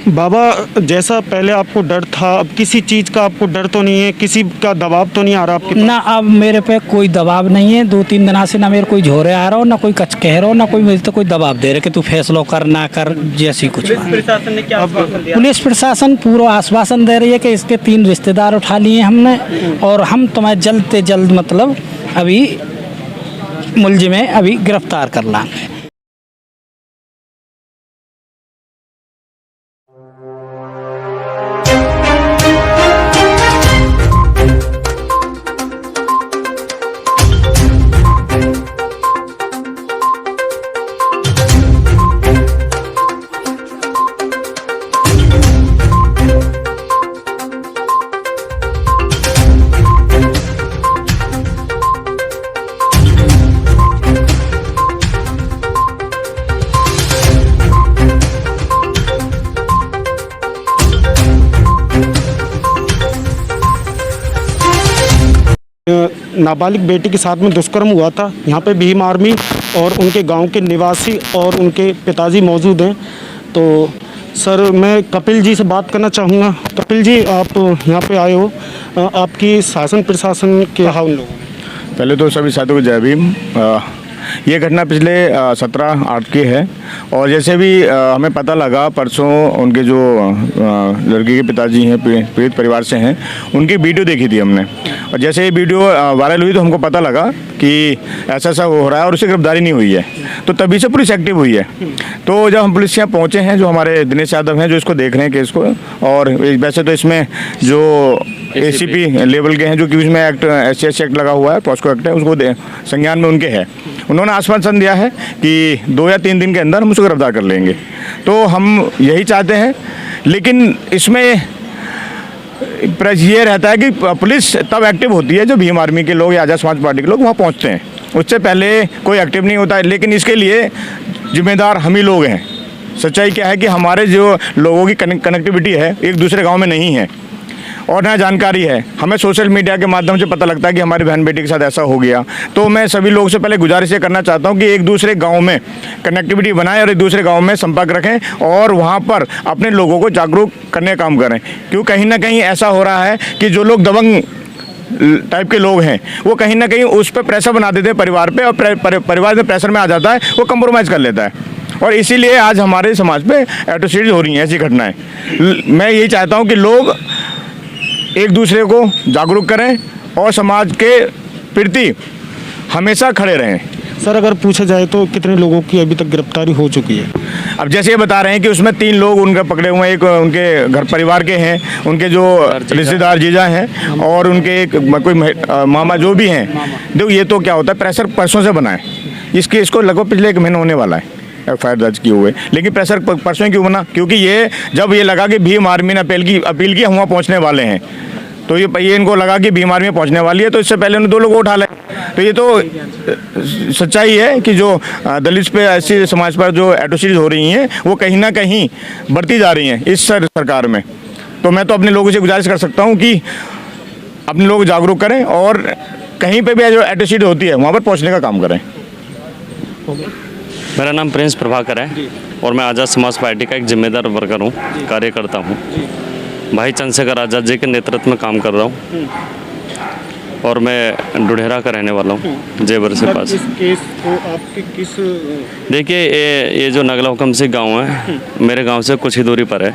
बाबा, जैसा पहले आपको डर था, अब किसी चीज़ का आपको डर तो नहीं है? किसी का दबाव तो नहीं आ रहा आपके पास? ना, अब मेरे पे कोई दबाव नहीं है। 2-3 दिन से ना मेरे कोई झोरे आ रहा हो, ना कोई कच कह रहा हो, ना कोई मुझे तो कोई दबाव दे रहे कि तू फैसला कर ना कर, जैसी कुछ। पुलिस प्रशासन ने क्या आश्वासन दिया? पुलिस प्रशासन पूरा आश्वासन दे रही है कि इसके 3 रिश्तेदार उठा लिए हमने और हम तुम्हें जल्द से जल्द मतलब अभी मुलजिम है अभी गिरफ्तार कर लाएंगे। नाबालिग बेटी के साथ में दुष्कर्म हुआ था। यहाँ पे भीम आर्मी और उनके गांव के निवासी और उनके पिताजी मौजूद हैं। तो सर, मैं कपिल जी से बात करना चाहूँगा। कपिल जी, आप यहाँ पे आए हो, आपकी शासन प्रशासन क्या उन लोगों ने? पहले तो सभी साथियों को जय भीम। ये घटना पिछले 17/8 की है और जैसे भी हमें पता लगा, परसों उनके जो लड़की के पिताजी हैं, पीड़ित परिवार से हैं, उनकी वीडियो देखी थी हमने। और जैसे ये वीडियो वायरल हुई तो हमको पता लगा कि ऐसा ऐसा हो रहा है और उसकी गिरफ्तारी नहीं हुई है। तो तभी से पुलिस एक्टिव हुई है। तो जब हम पुलिस यहाँ पहुँचे हैं, जो हमारे दिनेश यादव हैं जो इसको देख रहे हैं केस को, और वैसे तो इसमें जो ACP लेवल के हैं जो कि उसमें एक्ट SC एक्ट लगा हुआ है, पॉस्को एक्ट है, उसको संज्ञान में उनके है। उन्होंने आश्वासन दिया है कि 2 या 3 दिन के अंदर हम उसको गिरफ्तार कर लेंगे। तो हम यही चाहते हैं, लेकिन इसमें ये रहता है कि पुलिस तब एक्टिव होती है जो भीम आर्मी के लोग या आज़ाद समाज पार्टी के लोग वहाँ पहुँचते हैं। उससे पहले कोई एक्टिव नहीं होता है। लेकिन इसके लिए जिम्मेदार हम ही लोग हैं। सच्चाई क्या है कि हमारे जो लोगों की कनेक्टिविटी है एक दूसरे गाँव में नहीं है और ना जानकारी है। हमें सोशल मीडिया के माध्यम से पता लगता है कि हमारी बहन बेटी के साथ ऐसा हो गया। तो मैं सभी लोगों से पहले गुजारिश ये करना चाहता हूँ कि एक दूसरे गांव में कनेक्टिविटी बनाएं और एक दूसरे गांव में संपर्क रखें और वहां पर अपने लोगों को जागरूक करने का काम करें। क्यों कहीं ना कहीं ऐसा हो रहा है कि जो लोग दबंग टाइप के लोग हैं वो कहीं ना कहीं उस पर प्रेशर बना देते हैं परिवार पे, और परिवार में प्रेशर में आ जाता है, वो कंप्रोमाइज़ कर लेता है। और इसीलिए आज हमारे समाज पे एट्रोसिटीज हो रही हैं, ऐसी घटनाएँ। मैं यही चाहता हूँ कि लोग एक दूसरे को जागरूक करें और समाज के प्रति हमेशा खड़े रहें। सर, अगर पूछा जाए तो कितने लोगों की अभी तक गिरफ्तारी हो चुकी है? अब जैसे ये बता रहे हैं कि उसमें 3 लोग उनका पकड़े हुए हैं। एक उनके घर परिवार के हैं, उनके जो रिश्तेदार जीजा हैं, और उनके एक कोई मामा जो भी हैं। देखो, ये तो क्या होता है, प्रेशर परसों से बना है। इसको लगभग पिछले 1 महीना होने वाला है FIR दर्ज किए हुए। लेकिन प्रेशर परसों क्यों बना? क्योंकि ये जब ये लगा कि भीम आर्मी ने अपील की हम वहाँ पहुँचने वाले हैं, तो ये इनको लगा कि भीम आर्मी पहुँचने वाली है, तो इससे पहले उन्होंने 2 लोगों को उठा लिया। तो ये तो सच्चाई है कि जो दलित पे ऐसी समाज पर जो एट्रोसिटीज हो रही हैं वो कहीं ना कहीं बढ़ती जा रही हैं इस सरकार में। तो मैं तो अपने लोगों से गुजारिश कर सकता हूँ कि अपने लोग जागरूक करें और कहीं पे भी जो एट्रोसिटी होती है वहाँ पर पहुँचने का काम करें। मेरा नाम प्रिंस प्रभाकर है और मैं आज़ाद समाज पार्टी का एक जिम्मेदार वर्कर हूँ, कार्यकर्ता हूँ। भाई चंद्रशेखर आज़ाद जी के नेतृत्व में काम कर रहा हूँ और मैं डुढेरा का रहने वाला हूँ, जेवर से पास। इस केस को आपके किस? देखिए, ये जो नगला हुकम से गांव है, मेरे गांव से कुछ ही दूरी पर है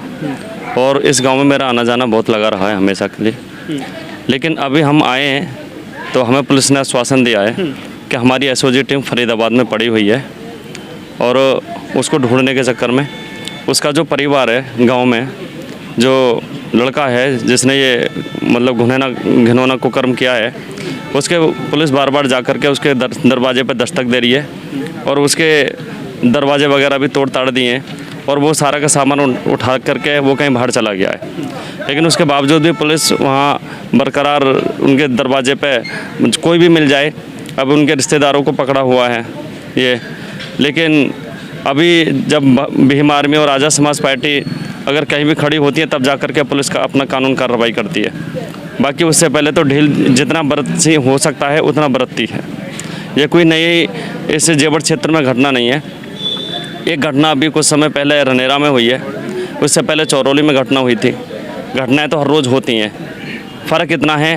और इस गांव में मेरा आना जाना बहुत लगा रहा है हमेशा के लिए। लेकिन अभी हम आए हैं तो हमें पुलिस ने आश्वासन दिया है कि हमारी SOG टीम फरीदाबाद में पड़ी हुई है और उसको ढूंढने के चक्कर में उसका जो परिवार है गाँव में, जो लड़का है जिसने ये मतलब घिनौना कुकर्म किया है, उसके पुलिस बार बार जा कर के उसके दरवाजे पर दस्तक दे रही है और उसके दरवाजे वगैरह भी तोड़ ताड़ दिए हैं और वो सारा का सामान उठा करके वो कहीं बाहर चला गया है। लेकिन उसके बावजूद भी पुलिस वहाँ बरकरार उनके दरवाजे पे कोई भी मिल जाए। अब उनके रिश्तेदारों को पकड़ा हुआ है ये। लेकिन अभी जब भीम आर्मी और आज़ाद समाज पार्टी अगर कहीं भी खड़ी होती है तब जा कर के पुलिस का अपना कानून कार्रवाई करती है। बाकी उससे पहले तो ढील जितना बरतती हो सकता है उतना बरतती है। ये कोई नई इस जेवर क्षेत्र में घटना नहीं है। एक घटना अभी कुछ समय पहले रनेरा में हुई है। उससे पहले चौरोली में घटना हुई थी। घटनाएं तो हर रोज़ होती हैं, फ़र्क इतना है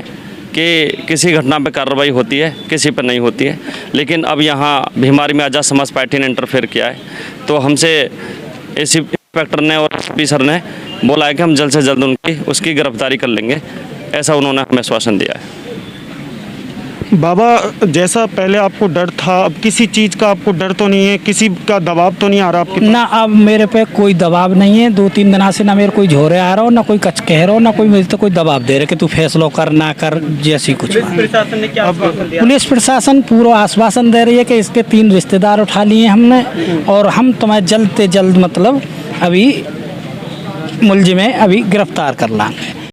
कि किसी घटना पे कार्रवाई होती है, किसी पर नहीं होती है। लेकिन अब यहाँ भीमारी में आज़ाद समाज पार्टी ने इंटरफेयर किया है, तो हमसे एसी इंस्पेक्टर ने और एसपी सर ने बोला है कि हम जल्द से जल्द उसकी गिरफ्तारी कर लेंगे, ऐसा उन्होंने हमें आश्वासन दिया है। बाबा, जैसा पहले आपको डर था, अब किसी चीज़ का आपको डर तो नहीं है? किसी का दबाव तो नहीं आ रहा आपके पास? ना अब मेरे पे कोई दबाव नहीं है। 2-3 दिन से ना मेरे कोई झोरे आ रहा हो, ना कोई कच कह रहा हो, ना कोई मुझे तो कोई दबाव दे रहे कि तू फैसला कर ना कर, जैसी कुछ पुलिस प्रशासन ने क्या आश्वासन दिया? पुलिस प्रशासन पूरा आश्वासन दे रही है कि इसके 3 रिश्तेदार उठा लिए हमने और हम तुम्हें जल्द से जल्द मतलब अभी मुलजिम अभी गिरफ्तार कर लाएंगे।